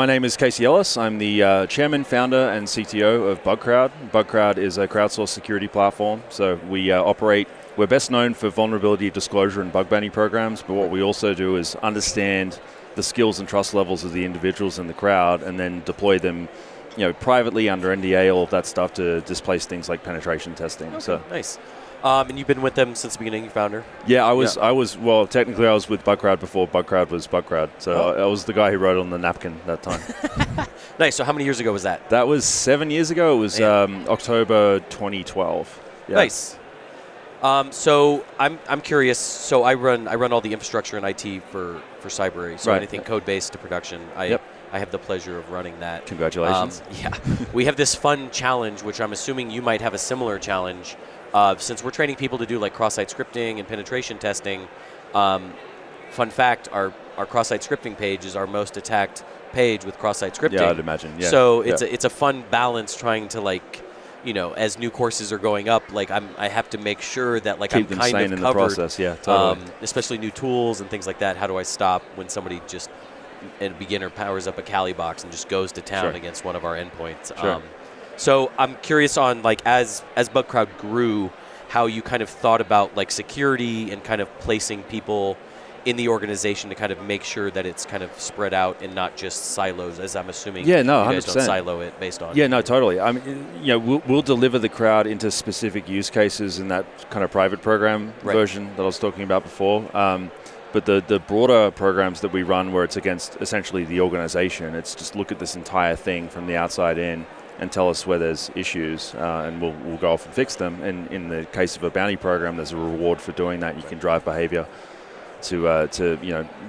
my name is Casey Ellis. I'm the chairman, founder, and CTO of Bugcrowd. Bugcrowd is a crowdsourced security platform. So we're best known for vulnerability disclosure and bug bounty programs, but what we also do is understand the skills and trust levels of the individuals in the crowd and then deploy them privately under NDA, all of that stuff to displace things like penetration testing. Okay, so nice. And you've been with them since the beginning, your founder? Yeah, technically I was with Bugcrowd before Bugcrowd was Bugcrowd. So I was the guy who wrote on the napkin that time. Nice. So how many years ago was that? That was 7 years ago. It was October 2012. Yeah. Nice. So I'm curious. So I run all the infrastructure and IT for Cybrary. So anything code-based to production. I have the pleasure of running that. Congratulations. We have this fun challenge, which I'm assuming you might have a similar challenge. Since we're training people to do like cross-site scripting and penetration testing, fun fact, our cross-site scripting page is our most attacked page with cross-site scripting. Yeah, I'd imagine. Yeah. So it's a fun balance trying to as new courses are going up, I have to make sure that keep I'm them kind sane of in covered. The process. Yeah, totally. Especially new tools and things like that. How do I stop when somebody just a beginner powers up a Kali box and just goes to town against one of our endpoints? Sure. So I'm curious on as Bugcrowd grew, how you kind of thought about security and kind of placing people in the organization to kind of make sure that it's kind of spread out and not just silos, as I'm assuming. Yeah, no, you guys 100%. Don't silo it based on. Yeah, no, totally. I mean, we'll deliver the crowd into specific use cases in that kind of private program version that I was talking about before. But the broader programs that we run where it's against essentially the organization, it's just look at this entire thing from the outside in and tell us where there's issues, and we'll go off and fix them. And in the case of a bounty program, there's a reward for doing that. You can drive behavior to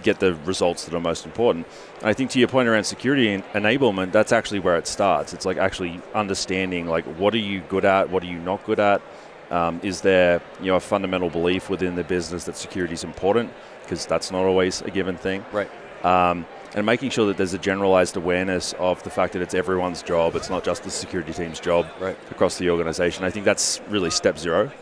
get the results that are most important. And I think to your point around security and enablement, that's actually where it starts. It's actually understanding what are you good at, what are you not good at. Is there a fundamental belief within the business that security is important? Because that's not always a given thing. Right. And making sure that there's a generalized awareness of the fact that it's everyone's job. It's not just the security team's job across the organization. I think that's really step zero.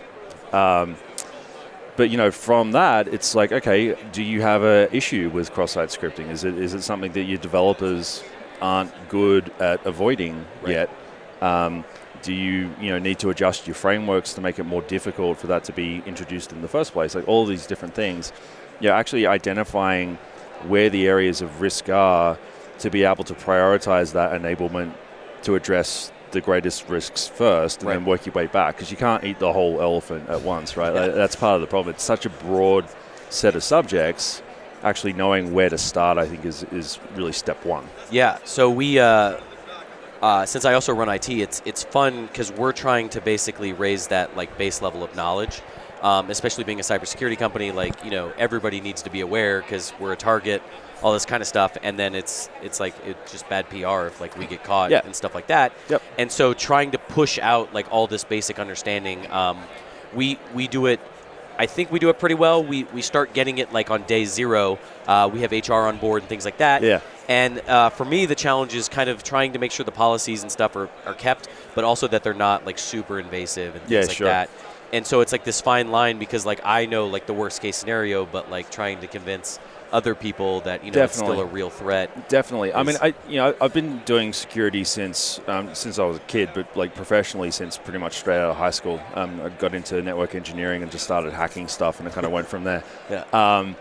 But from that, it's okay, do you have an issue with cross-site scripting? Is it something that your developers aren't good at avoiding yet? Do you need to adjust your frameworks to make it more difficult for that to be introduced in the first place? All these different things. Actually identifying where the areas of risk are to be able to prioritize that enablement to address the greatest risks first and then work your way back, because you can't eat the whole elephant at once, right? That's part of the problem. It's such a broad set of subjects. Actually knowing where to start, I think, is really step one. Yeah, so we, since I also run IT, it's fun because we're trying to basically raise that base level of knowledge. Especially being a cybersecurity company, everybody needs to be aware because we're a target, all this kind of stuff, and then it's just bad PR if we get caught and stuff like that. Yep. And so trying to push out all this basic understanding, we do it. I think we do it pretty well. We start getting it on day zero. We have HR on board and things like that. Yeah. And for me, the challenge is kind of trying to make sure the policies and stuff are kept, but also that they're not super invasive and things like that. And so it's this fine line because I know the worst case scenario, but trying to convince other people that it's still a real threat. Definitely. I mean, I've been doing security since I was a kid, but professionally since pretty much straight out of high school. I got into network engineering and just started hacking stuff, and it kind of went from there. Yeah.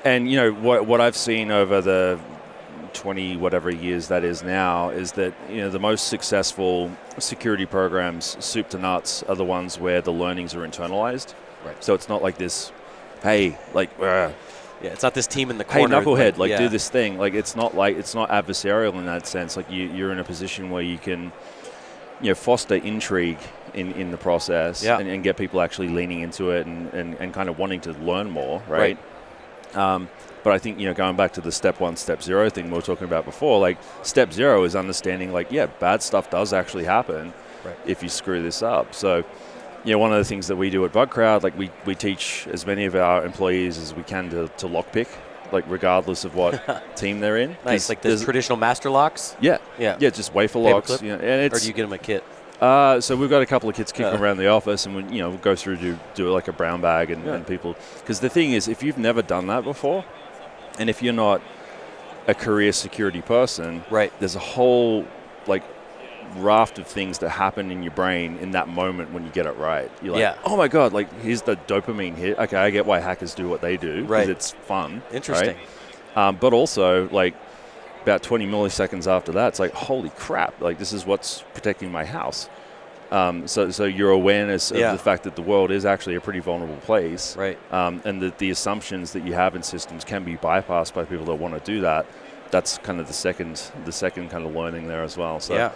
And what I've seen over the 20 whatever years that is now is that the most successful security programs, soup to nuts, are the ones where the learnings are internalized. Right. So it's not this, hey, it's not this team in the corner. Hey, knucklehead, do this thing. It's not adversarial in that sense. You're in a position where you can, foster intrigue in the process and get people actually leaning into it and kind of wanting to learn more, right? But I think, going back to the step one, step zero thing we were talking about before, step zero is understanding, bad stuff does actually happen if you screw this up. So, one of the things that we do at Bugcrowd, we teach as many of our employees as we can to lockpick, regardless of what team they're in. Nice, there's traditional master locks? Yeah, just wafer locks. Or do you get them a kit? So we've got a couple of kits kicking around the office, and we'll go through to do a brown bag and people. Because the thing is, if you've never done that before, and if you're not a career security person, right, there's a whole like raft of things that happen in your brain in that moment when you get it right. You're like, oh my God, like here's the dopamine hit. Okay, I get why hackers do what they do because it's fun. Interesting. Right? But also like about 20 milliseconds after that, it's like, holy crap, like this is what's protecting my house. So your awareness of the fact that the world is actually a pretty vulnerable place, right, and that the assumptions that you have in systems can be bypassed by people that want to do that. That's kind of the second kind of learning there as well. So,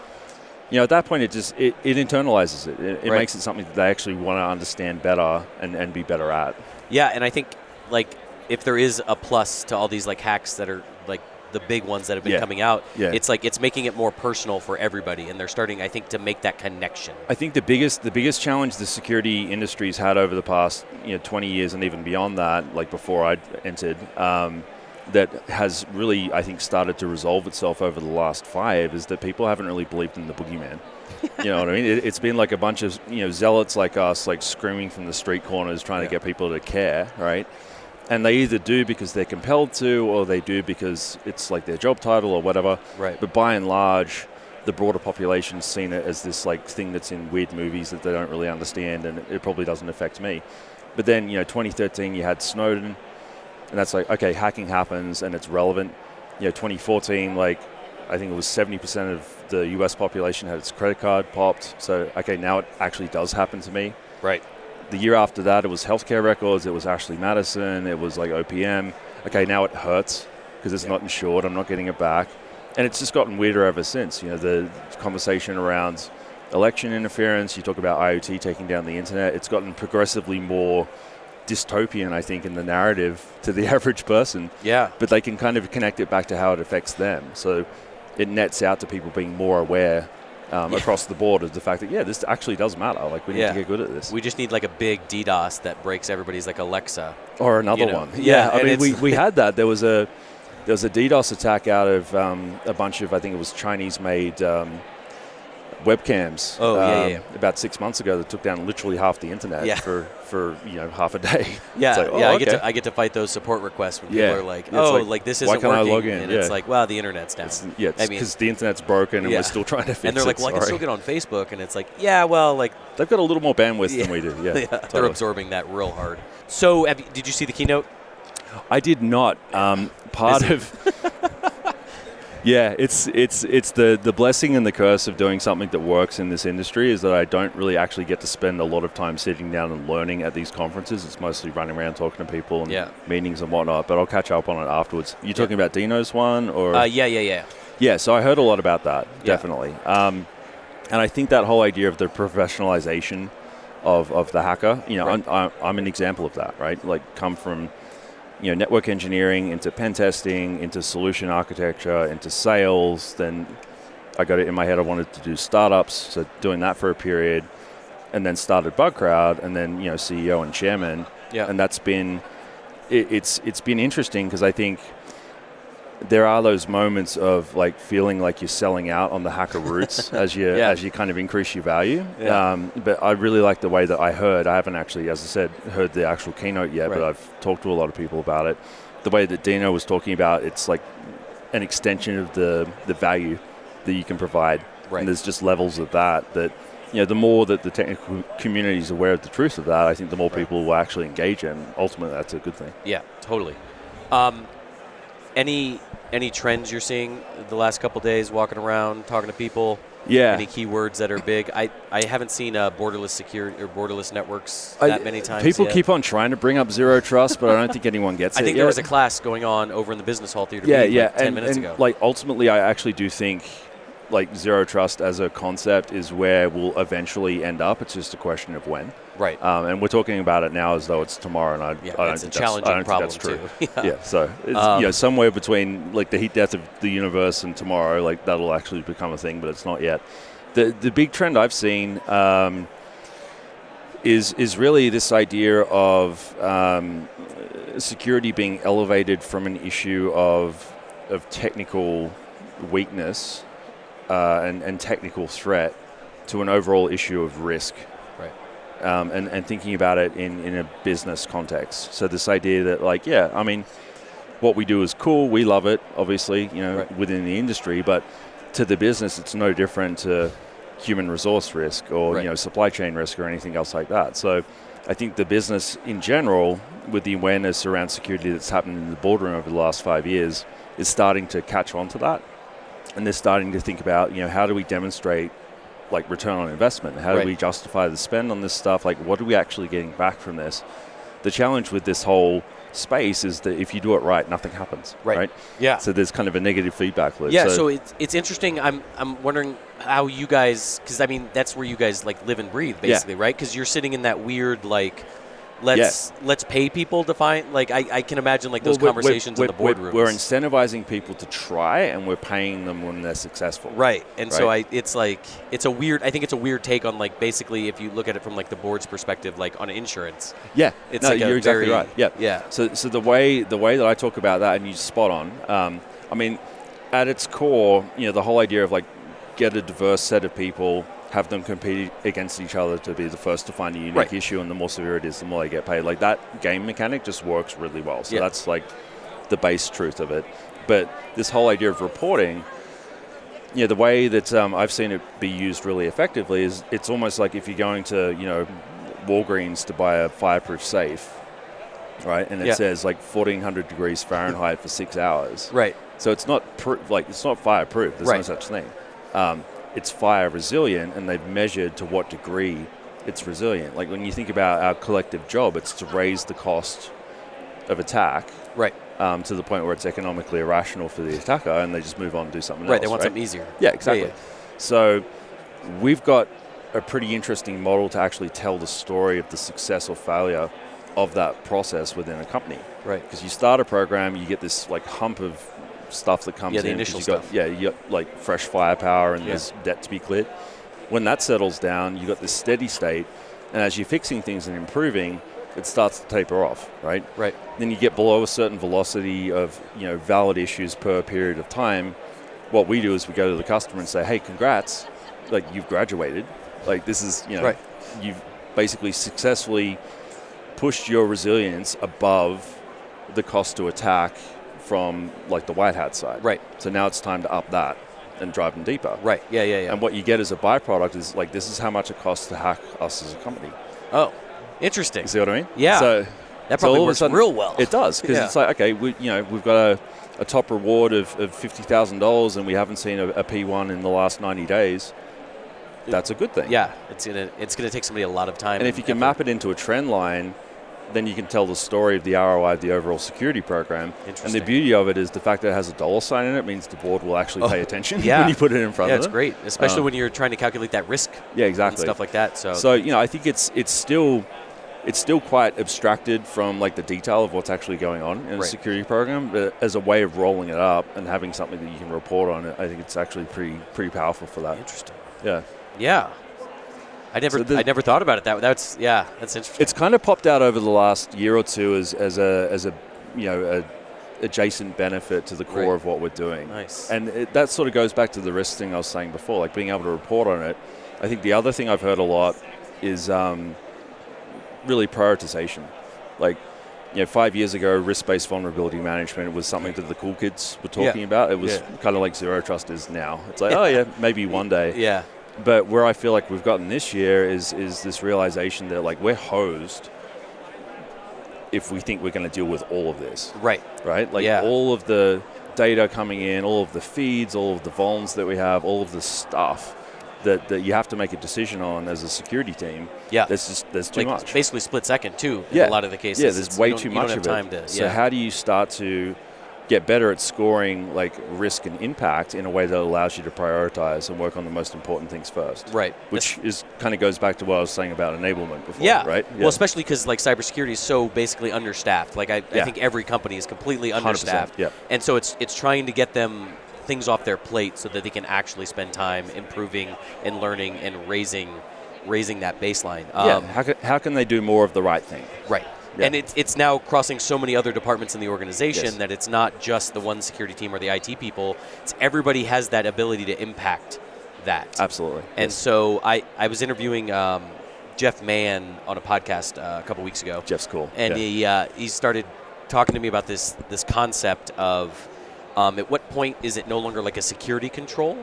at that point, it internalizes it. It makes it something that they actually want to understand better and be better at. Yeah, and I think like if there is a plus to all these like hacks that are like the big ones that have been coming out, it's like it's making it more personal for everybody, and they're starting, I think, to make that connection. I think the biggest challenge the security industry's had over the past 20 years and even beyond that, like before I entered, that has really, I think, started to resolve itself over the last 5 is that people haven't really believed in the boogeyman. You know what I mean? It's been like a bunch of zealots like us, like screaming from the street corners, trying to get people to care, right? And they either do because they're compelled to, or they do because it's like their job title or whatever. Right. But by and large, the broader population's seen it as this like thing that's in weird movies that they don't really understand, and it probably doesn't affect me. But then 2013 you had Snowden, and that's like, okay, hacking happens and it's relevant. 2014, like I think it was 70% of the US population had its credit card popped. So okay, now it actually does happen to me. Right. The year after that, it was healthcare records, it was Ashley Madison, it was like OPM. Okay, now it hurts because it's not insured, I'm not getting it back. And it's just gotten weirder ever since. The conversation around election interference, you talk about IoT taking down the internet, it's gotten progressively more dystopian, I think, in the narrative to the average person. Yeah. But they can kind of connect it back to how it affects them. So it nets out to people being more aware across the board of the fact that, this actually does matter. Like, we need to get good at this. We just need like a big DDoS that breaks everybody's like Alexa. Or another one. Yeah, I mean, we had that. There was a DDoS attack out of a bunch of, I think it was Chinese-made webcams about 6 months ago that took down literally half the internet for half a day. I get to fight those support requests when people are like, this isn't working. Why can't I log in? And it's like, well, the internet's down. Because the internet's broken and we're still trying to fix it. And they're like, well, I can still get on Facebook. And it's like, like... They've got a little more bandwidth than we do. Yeah, totally. They're absorbing that real hard. So did you see the keynote? I did not. Part of... it's the blessing and the curse of doing something that works in this industry is that I don't really actually get to spend a lot of time sitting down and learning at these conferences. It's mostly running around talking to people and meetings and whatnot, but I'll catch up on it afterwards. You talking about Dino's one? Or Yeah, so I heard a lot about that, definitely. And I think that whole idea of the professionalization of the hacker, I'm an example of that, right? Like, come from... network engineering into pen testing, into solution architecture, into sales. Then I got it in my head I wanted to do startups, so doing that for a period, and then started Bugcrowd, and then CEO and chairman. Yeah. And that's been it's been interesting because I think there are those moments of like feeling like you're selling out on the hacker roots as you kind of increase your value. Yeah. But I really like the way that I haven't actually, as I said, heard the actual keynote yet, but I've talked to a lot of people about it. The way that Dino was talking about, it's like an extension of the value that you can provide. Right. And there's just levels of that the more that the technical community is aware of the truth of that, I think the more people will actually engage in. Ultimately, that's a good thing. Yeah, totally. Any trends you're seeing the last couple of days, walking around, talking to people? Yeah. Any keywords that are big? I haven't seen borderless security or borderless networks that many times People yet. Keep on trying to bring up zero trust, but I don't think anyone gets it. I think there was a class going on over in the business hall theater 10 minutes ago. Like, ultimately, I actually do think like zero trust as a concept is where we'll eventually end up. It's just a question of when. Right. And we're talking about it now as though it's tomorrow, and I don't think that's true. So it's, somewhere between like the heat death of the universe and tomorrow, like that'll actually become a thing, but it's not yet. The big trend I've seen is really this idea of security being elevated from an issue of technical weakness and technical threat to an overall issue of risk. And thinking about it in a business context. So this idea that what we do is cool. We love it, obviously, Right. within the industry. But to the business, it's no different to human resource risk or Right. supply chain risk or anything else like that. So I think the business in general, with the awareness around security that's happened in the boardroom over the last 5 years, is starting to catch on to that. And they're starting to think about, how do we demonstrate like return on investment? How do Right. we justify the spend on this stuff? Like, what are we actually getting back from this? The challenge with this whole space is that if you do it right, nothing happens. Right. Yeah. So there's kind of a negative feedback loop. Yeah, so it's interesting. I'm wondering how you guys, because I mean that's where you guys like live and breathe basically, right? Because you're sitting in that weird like, let's pay people to find. Like I can imagine like those conversations in the boardrooms. We're incentivizing people to try, and we're paying them when they're successful. Right, and so it's like it's a weird. I think it's a weird take on like basically if you look at it from like the board's perspective, like on insurance. Yeah, it's like you're exactly right. Yeah, yeah. So the way that I talk about that, and you're spot on. I mean, at its core, the whole idea of like get a diverse set of people, have them compete against each other to be the first to find a unique issue, and the more severe it is, the more they get paid. Like that game mechanic just works really well. So that's like the base truth of it. But this whole idea of reporting, the way that I've seen it be used really effectively is it's almost like if you're going to, Walgreens to buy a fireproof safe, right? And it says like 1400 degrees Fahrenheit for 6 hours. Right. So it's not it's not fireproof. There's no such thing. It's fire resilient, and they've measured to what degree it's resilient. Like when you think about our collective job, it's to raise the cost of attack, right, to the point where it's economically irrational for the attacker, and they just move on and do something else. Right, they want something easier. Yeah, exactly. Yeah. So we've got a pretty interesting model to actually tell the story of the success or failure of that process within a company. Right. Because you start a program, you get this like hump of stuff that comes in. The initial stuff. You got like fresh firepower and there's debt to be cleared. When that settles down, you got this steady state, and as you're fixing things and improving, it starts to taper off, right? Right. Then you get below a certain velocity of valid issues per period of time. What we do is we go to the customer and say, hey, congrats, like you've graduated. Like this is, you've basically successfully pushed your resilience above the cost to attack from like the white hat side. Right. So now it's time to up that and drive them deeper. Right. Yeah. And what you get as a byproduct is like, this is how much it costs to hack us as a company. Oh, interesting. You see what I mean? Yeah. So that probably all works of a sudden, real well. It does, because it's like, okay, we've got a top reward of $50,000 and we haven't seen a P1 in the last 90 days. That's a good thing. Yeah. It's gonna take somebody a lot of time. And if you can map it into a trend line, then you can tell the story of the ROI of the overall security program. And the beauty of it is the fact that it has a dollar sign in it means the board will actually pay attention when you put it in front of them. Yeah, it's great, especially when you're trying to calculate that risk. Yeah, exactly. And stuff like that. So I think it's still quite abstracted from like the detail of what's actually going on in a security program, but as a way of rolling it up and having something that you can report on, I think it's actually pretty powerful for that. Interesting. Yeah. Yeah. I never thought about it that's interesting. It's kind of popped out over the last year or two as a adjacent benefit to the core of what we're doing. Nice. And that sort of goes back to the risk thing I was saying before, like being able to report on it. I think the other thing I've heard a lot is really prioritization. Like, 5 years ago, risk-based vulnerability management was something that the cool kids were talking about. It was kind of like Zero Trust is now. It's like, maybe one day. Yeah. But where I feel like we've gotten this year is this realization that like we're hosed if we think we're going to deal with all of this. Right. Like all of the data coming in, all of the feeds, all of the vulns that we have, all of the stuff that you have to make a decision on as a security team. Yeah. There's too much. Basically split second too in a lot of the cases. Yeah, there's way too much of it. So how do you start to get better at scoring like risk and impact in a way that allows you to prioritize and work on the most important things first? Right. Which kind of goes back to what I was saying about enablement before, right? Yeah. Well, especially because like cybersecurity is so basically understaffed. Like I think every company is completely understaffed. Yeah. And so it's trying to get them things off their plate so that they can actually spend time improving and learning and raising that baseline. How can they do more of the right thing? Right. Yeah. And it's now crossing so many other departments in the organization that it's not just the one security team or the IT people. It's everybody has that ability to impact that. Absolutely. And so I was interviewing Jeff Mann on a podcast a couple weeks ago. Jeff's cool. And he started talking to me about this concept of at what point is it no longer like a security control,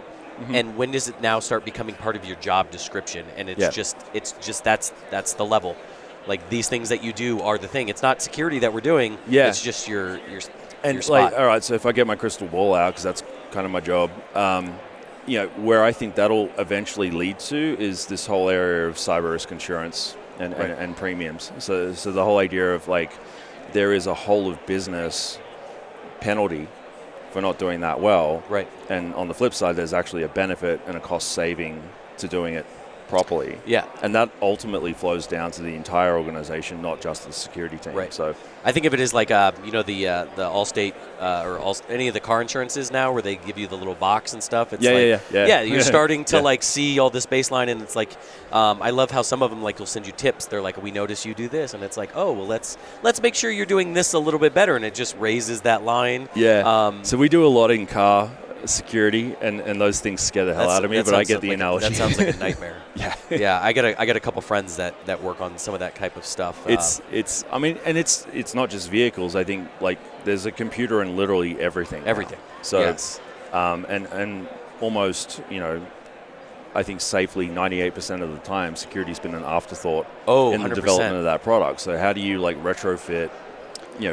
and when does it now start becoming part of your job description? And it's just that's the level. Like these things that you do are the thing. It's not security that we're doing. Yeah. It's just your and spot. like, all right, so if I get my crystal ball out, because that's kind of my job, where I think that'll eventually lead to is this whole area of cyber risk insurance and premiums. So the whole idea of like there is a whole of business penalty for not doing that well. Right. And on the flip side, there's actually a benefit and a cost saving to doing it properly. Yeah. And that ultimately flows down to the entire organization, not just the security team. Right. So I think of it as like the Allstate any of the car insurances now where they give you the little box and stuff. It's yeah. You're starting to like see all this baseline, and it's like I love how some of them like will send you tips. They're like, we notice you do this, and it's like, oh well, let's make sure you're doing this a little bit better, and it just raises that line. Yeah. So we do a lot in car security, and those things scare the hell out of me, but I get the analogy. That sounds like a nightmare. Yeah. Yeah, I got a couple friends that work on some of that type of stuff. It's not just vehicles. I think like there's a computer in literally everything. Everything. Now. So yes. And almost, I think safely 98% of the time security's been an afterthought in 100%. the development of that product. So how do you like retrofit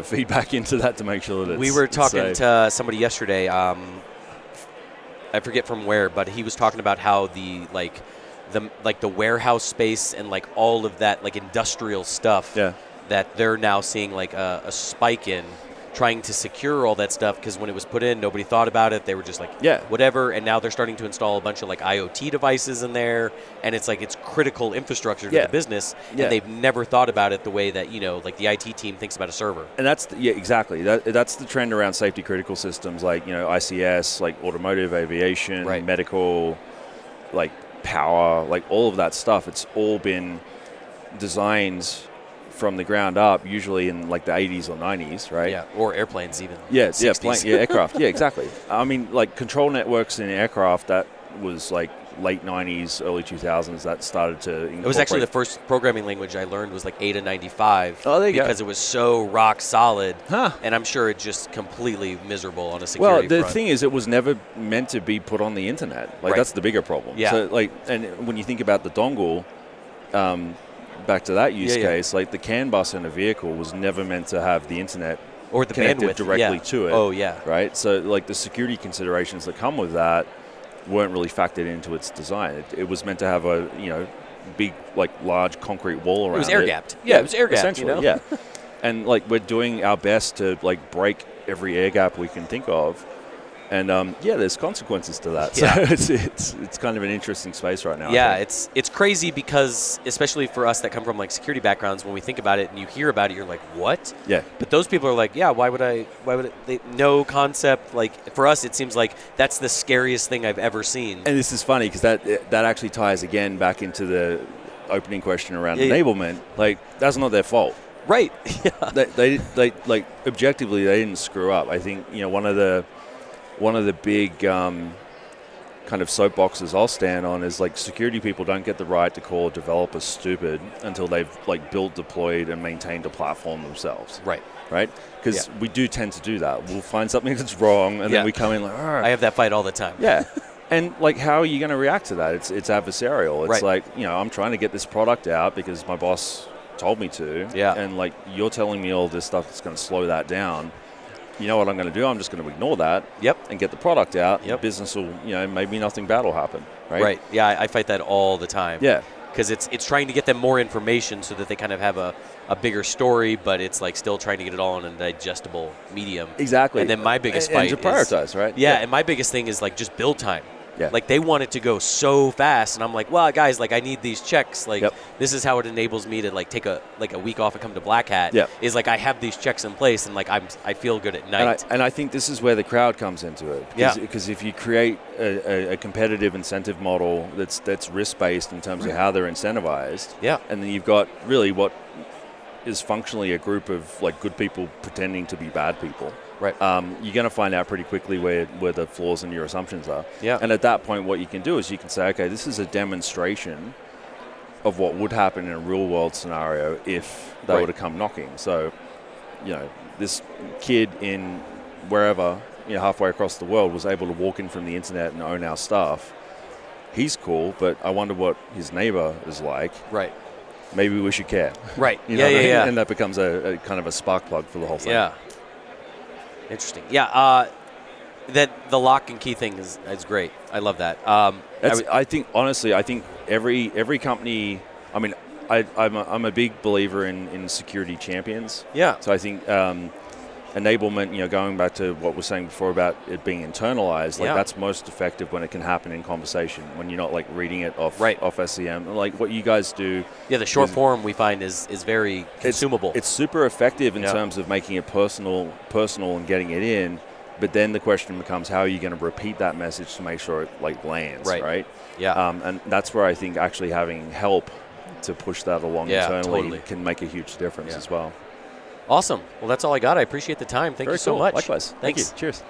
feedback into that to make sure that it's We were talking safe? to somebody yesterday, I forget from where, but he was talking about how the warehouse space and like all of that like industrial stuff that they're now seeing like a spike in, trying to secure all that stuff, because when it was put in, nobody thought about it. They were just like, whatever. And now they're starting to install a bunch of like IoT devices in there, and it's like it's critical infrastructure to the business, and they've never thought about it the way that like the IT team thinks about a server. And that's exactly that's the trend around safety critical systems, like ICS, like automotive, aviation, medical, like power, like all of that stuff. It's all been designed from the ground up, usually in like the 80s or 90s, right? Yeah, or airplanes even. Yeah, aircraft. Yeah, exactly. I mean, like control networks in aircraft, that was like late 90s, early 2000s that started to incorporate. It was actually the first programming language I learned was like Ada 95. Oh, there you go. Because it was so rock solid. Huh. And I'm sure it's just completely miserable on a security front. Well, the front. thing is, it was never meant to be put on the internet. Like that's the bigger problem. Yeah. So like, and when you think about the dongle, back to that use case, like the CAN bus in a vehicle was never meant to have the internet or the connected bandwidth directly to it. Oh, yeah. Right? So like the security considerations that come with that weren't really factored into its design. It was meant to have a, big, like large concrete wall around it. It was air-gapped. Yeah, it was air-gapped. Essentially, yeah. And like we're doing our best to like break every air gap we can think of. And there's consequences to that. Yeah. So it's kind of an interesting space right now. Yeah, it's crazy because especially for us that come from like security backgrounds, when we think about it and you hear about it, you're like, what? Yeah. But those people are like, yeah, why would they, no concept. Like for us, it seems like that's the scariest thing I've ever seen. And this is funny because that actually ties again back into the opening question around enablement. Like that's not their fault. Right. Yeah. They like objectively they didn't screw up. I think one of the big kind of soapboxes I'll stand on is like security people don't get the right to call developers stupid until they've like built, deployed, and maintained a platform themselves. Right. Because we do tend to do that. We'll find something that's wrong, and then we come in like, I have that fight all the time. Yeah. And like, how are you going to react to that? It's adversarial. It's like, I'm trying to get this product out because my boss told me to. Yeah. And like, you're telling me all this stuff that's going to slow that down. You know what I'm going to do? I'm just going to ignore that. Yep. And get the product out. Yep. Business will, maybe nothing bad will happen. Right. Right. Yeah, I fight that all the time. Yeah. Because it's trying to get them more information so that they kind of have a bigger story, but it's like still trying to get it all in a digestible medium. Exactly. And then my biggest fight to prioritize, right? Yeah, and my biggest thing is like just build time. Yeah. Like they want it to go so fast, and I'm like, well, guys, like I need these checks. Like this is how it enables me to like take a week off and come to BlackHat. Yeah. Is like I have these checks in place, and like I feel good at night. And I think this is where the crowd comes into it. Because if you create a competitive incentive model that's risk based in terms of how they're incentivized. Yeah. And then you've got really what is functionally a group of like good people pretending to be bad people. Right. You're going to find out pretty quickly where the flaws in your assumptions are. Yeah. And at that point, what you can do is you can say, okay, this is a demonstration of what would happen in a real world scenario if they were to come knocking. So, this kid in wherever, halfway across the world was able to walk in from the internet and own our stuff. He's cool, but I wonder what his neighbor is like. Right. Maybe we should care. Right. Yeah. And that becomes a kind of a spark plug for the whole thing. Yeah. Interesting. Yeah. That the lock and key thing is great. I love that. I think honestly, every company. I mean, I'm a big believer in security champions. Yeah. So I think enablement, going back to what we're saying before about it being internalized, that's most effective when it can happen in conversation, when you're not like reading it off SCM. Like what you guys do. Yeah, the short form we find is very consumable. It's super effective in terms of making it personal and getting it in. But then the question becomes, how are you going to repeat that message to make sure it like lands, right? Yeah. And that's where I think actually having help to push that along internally can make a huge difference as well. Awesome. Well, that's all I got. I appreciate the time. Thank you so much. Likewise. Thanks. Thank you. Cheers.